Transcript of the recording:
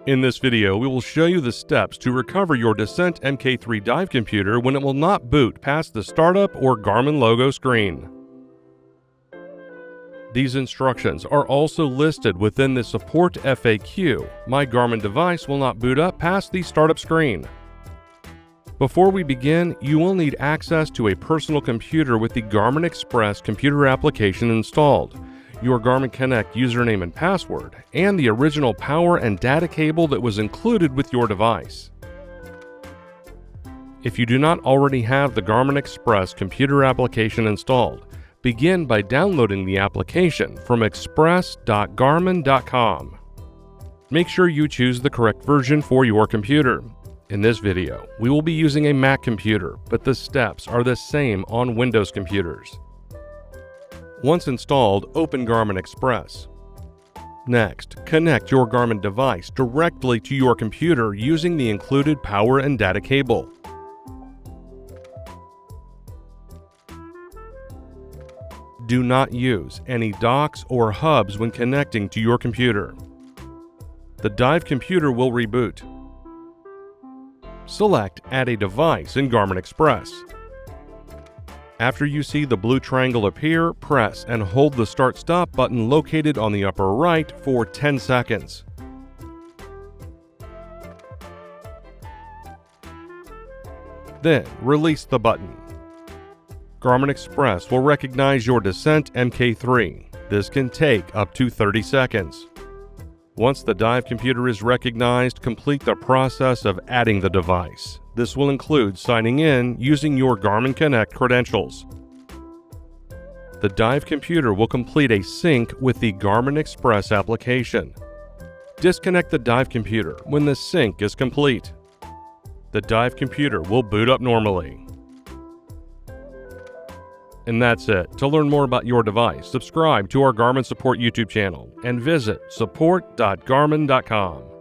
In this video, we will show you the steps to recover your Descent MK3 dive computer when it will not boot past the startup or Garmin logo screen. These instructions are also listed within the support FAQ. My Garmin device will not boot up past the startup screen. Before we begin, you will need access to a personal computer with the Garmin Express computer application installed, your Garmin Connect username and password, and the original power and data cable that was included with your device. If you do not already have the Garmin Express computer application installed, begin by downloading the application from express.garmin.com. Make sure you choose the correct version for your computer. In this video, we will be using a Mac computer, but the steps are the same on Windows computers. Once installed, open Garmin Express. Next, connect your Garmin device directly to your computer using the included power and data cable. Do not use any docks or hubs when connecting to your computer. The dive computer will reboot. Select Add a Device in Garmin Express. After you see the blue triangle appear, press and hold the Start-Stop button located on the upper right for 10 seconds. Then, release the button. Garmin Express will recognize your Descent MK3. This can take up to 30 seconds. Once the dive computer is recognized, complete the process of adding the device. This will include signing in using your Garmin Connect credentials. The dive computer will complete a sync with the Garmin Express application. Disconnect the dive computer when the sync is complete. The dive computer will boot up normally. And that's it. To learn more about your device, subscribe to our Garmin Support YouTube channel and visit support.garmin.com.